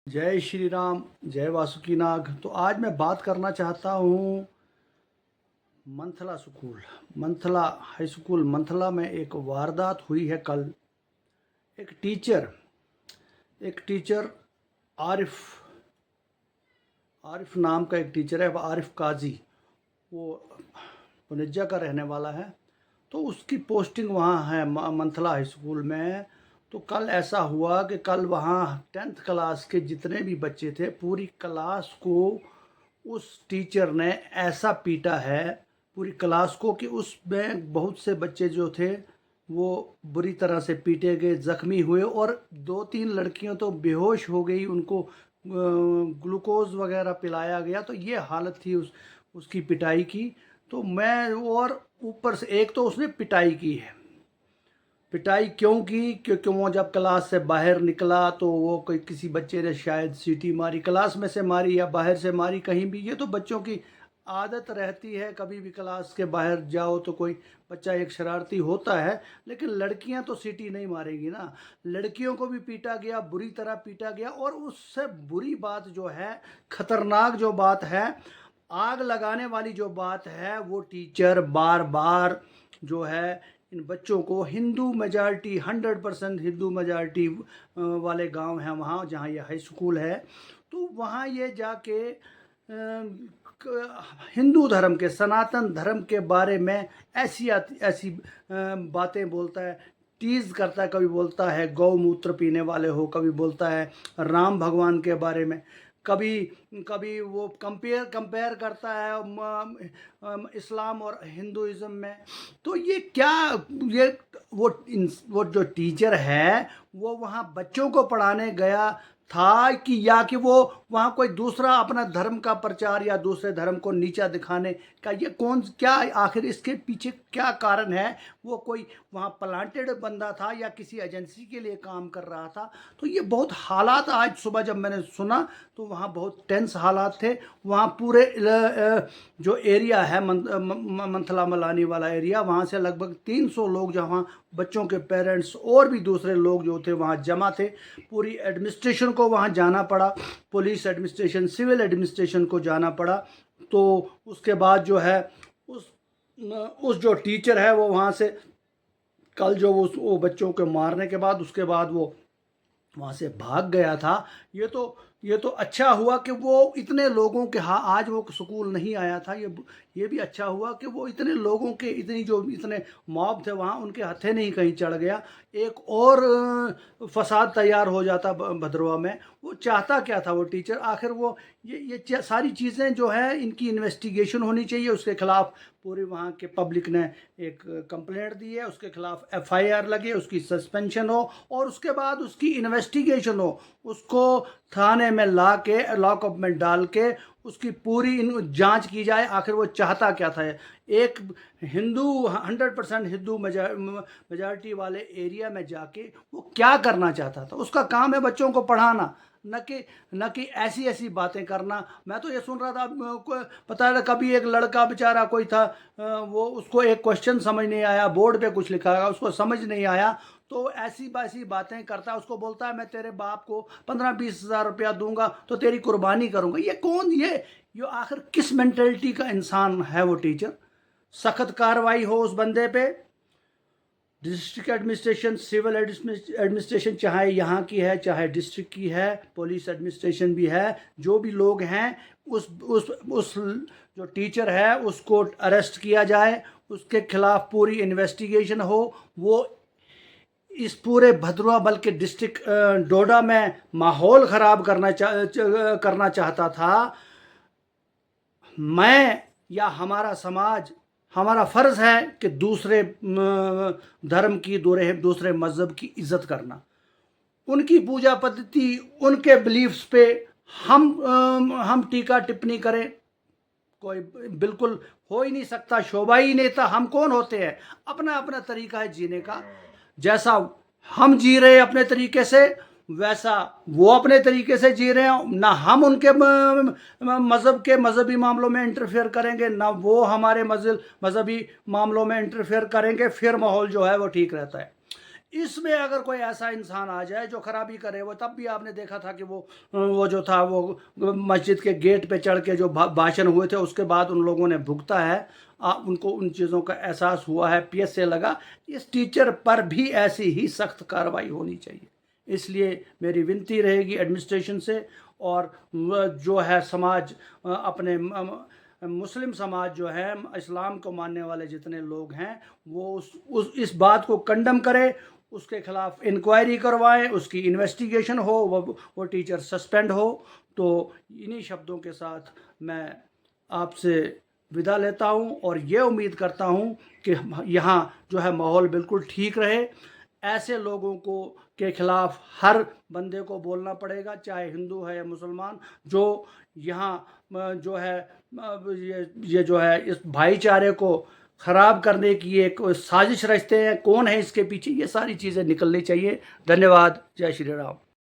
जय श्री राम, जय वासुकी नाग। तो आज मैं बात करना चाहता हूँ मंथला स्कूल, मंथला हाई स्कूल मंथला में एक वारदात हुई है कल। एक टीचर एक टीचर आरिफ आरिफ नाम का एक टीचर है, आरिफ काजी। वो पुनिज्जा का रहने वाला है। तो उसकी पोस्टिंग वहाँ है मंथला हाई स्कूल में। तो कल ऐसा हुआ कि कल वहाँ 10th क्लास के जितने भी बच्चे थे, पूरी क्लास को उस टीचर ने ऐसा पीटा है, पूरी क्लास को, कि उसमें बहुत से बच्चे जो थे वो बुरी तरह से पीटे गए, ज़ख्मी हुए, और 2-3 लड़कियां तो बेहोश हो गई। उनको ग्लूकोज वगैरह पिलाया गया। तो ये हालत थी उसकी पिटाई की। तो मैं, और ऊपर से एक तो उसने पिटाई की है। पिटाई क्यों की? क्योंकि वो जब क्लास से बाहर निकला तो वो कोई किसी बच्चे ने शायद सीटी मारी, क्लास में से मारी या बाहर से मारी, कहीं भी। ये तो बच्चों की आदत रहती है, कभी भी क्लास के बाहर जाओ तो कोई बच्चा एक शरारती होता है। लेकिन लड़कियां तो सीटी नहीं मारेंगी ना। लड़कियों को भी पीटा गया, बुरी तरह पीटा गया। और उससे बुरी बात जो है, खतरनाक जो बात है, आग लगाने वाली जो बात है, वो टीचर बार बार जो है इन बच्चों को, हिंदू मेजॉरिटी, 100% हिंदू मेजॉरिटी वाले गांव हैं वहाँ जहाँ ये हाई स्कूल है। तो वहाँ ये जाके हिंदू धर्म के, सनातन धर्म के बारे में ऐसी ऐसी बातें बोलता है, टीज करता है। कभी बोलता है गौमूत्र पीने वाले हो, कभी बोलता है राम भगवान के बारे में, कभी कभी वो कंपेयर कंपेयर करता है इस्लाम और हिंदुइज्म में। तो ये क्या, ये वो जो टीचर है वो वहाँ बच्चों को पढ़ाने गया था, कि या कि वो वहाँ कोई दूसरा अपना धर्म का प्रचार या दूसरे धर्म को नीचा दिखाने का, ये कौन, क्या आखिर इसके पीछे क्या कारण है? वो कोई वहाँ प्लांटेड बंदा था या किसी एजेंसी के लिए काम कर रहा था? तो ये बहुत हालात, आज सुबह जब मैंने सुना तो वहाँ बहुत टेंस हालात थे। वहाँ पूरे जो एरिया है मंथला मलानी वाला एरिया, वहाँ से लगभग 300 लोग, जहाँ बच्चों के पेरेंट्स और भी दूसरे लोग जो थे वहाँ जमा थे। पूरी एडमिनिस्ट्रेशन को वहाँ जाना पड़ा, पुलिस एडमिनिस्ट्रेशन, सिविल एडमिनिस्ट्रेशन को जाना पड़ा। तो उसके बाद जो है उस जो टीचर है वो वहाँ से कल जो वो बच्चों को मारने के बाद, उसके बाद वो वहाँ से भाग गया था। ये तो अच्छा हुआ कि वो इतने लोगों के, हाँ, आज वो स्कूल नहीं आया था। ये भी अच्छा हुआ कि वो इतने लोगों के, इतने मॉब थे वहाँ, उनके हथे नहीं कहीं चढ़ गया। एक और फसाद तैयार हो जाता भद्रवा में। वो चाहता क्या था वो टीचर? आखिर वो ये सारी चीज़ें जो है, इनकी इन्वेस्टिगेशन होनी चाहिए। उसके खिलाफ पूरे वहाँ के पब्लिक ने एक कंप्लेंट दी है, उसके खिलाफ एफआईआर लगे, उसकी सस्पेंशन हो, और उसके बाद उसकी इन्वेस्टिगेशन हो, उसको थाने में ला के, लॉकअप में डाल के, उसकी पूरी जांच की जाए। आखिर वो चाहता क्या था? एक हिंदू, 100% हिंदू मेजॉरिटी वाले एरिया में जाके वो क्या करना चाहता था? उसका काम है बच्चों को पढ़ाना, न कि ऐसी ऐसी बातें करना। मैं तो ये सुन रहा था, पता है, कभी एक लड़का बेचारा कोई था, वो, उसको एक क्वेश्चन समझ नहीं आया, बोर्ड पे कुछ लिखा है, उसको समझ नहीं आया, तो ऐसी ऐसी बातें करता है। उसको बोलता है मैं तेरे बाप को 15-20 हज़ार रुपया दूंगा तो तेरी कुर्बानी करूंगा। ये कौन, ये आखिर किस मेंटेलिटी का इंसान है वो टीचर? सख्त कार्रवाई हो उस बंदे पे। डिस्ट्रिक्ट एडमिनिस्ट्रेशन, सिविल एडमिनिस्ट्रेशन, चाहे यहाँ की है चाहे डिस्ट्रिक्ट की है, पुलिस एडमिनिस्ट्रेशन भी है, जो भी लोग हैं, उस जो टीचर है उसको अरेस्ट किया जाए, उसके खिलाफ पूरी इन्वेस्टिगेशन हो। वो इस पूरे भद्रवा, बल्कि डिस्ट्रिक्ट डोडा में माहौल ख़राब करना चाहता था। मैं या हमारा समाज, हमारा फ़र्ज़ है कि दूसरे धर्म की, दूसरे मज़हब की इज़्ज़त करना, उनकी पूजा पद्धति, उनके बिलीफ्स पे हम टीका टिप्पणी करें, कोई बिल्कुल हो ही नहीं सकता। शोभा ही नहीं था। हम कौन होते हैं? अपना अपना तरीका है जीने का। जैसा हम जी रहे हैं अपने तरीके से, वैसा वो अपने तरीके से जी रहे हैं। ना हम उनके मज़हब के मज़हबी मामलों में इंटरफेयर करेंगे, ना वो हमारे मज़हबी मामलों में इंटरफेयर करेंगे। फिर माहौल जो है वो ठीक रहता है। इसमें अगर कोई ऐसा इंसान आ जाए जो खराबी करे, वो तब भी आपने देखा था कि वो जो था वो मस्जिद के गेट पे चढ़ के जो भाषण हुए थे, उसके बाद उन लोगों ने भुगता है, उनको उन चीज़ों का एहसास हुआ है, PSA लगा। इस टीचर पर भी ऐसी ही सख्त कार्रवाई होनी चाहिए। इसलिए मेरी विनती रहेगी एडमिनिस्ट्रेशन से, और जो है समाज, अपने मुस्लिम समाज जो है, इस्लाम को मानने वाले जितने लोग हैं, वो इस बात को कंडम करे, उसके खिलाफ इंक्वायरी करवाएं, उसकी इन्वेस्टिगेशन हो, वो टीचर सस्पेंड हो। तो इन्हीं शब्दों के साथ मैं आपसे विदा लेता हूं, और ये उम्मीद करता हूं कि यहाँ जो है माहौल बिल्कुल ठीक रहे। ऐसे लोगों को के खिलाफ हर बंदे को बोलना पड़ेगा, चाहे हिंदू है या मुसलमान, जो यहाँ जो है ये जो है इस भाईचारे को ख़राब करने की एक साजिश रचते हैं, कौन है इसके पीछे, ये सारी चीज़ें निकलनी चाहिए। धन्यवाद। जय श्री राम।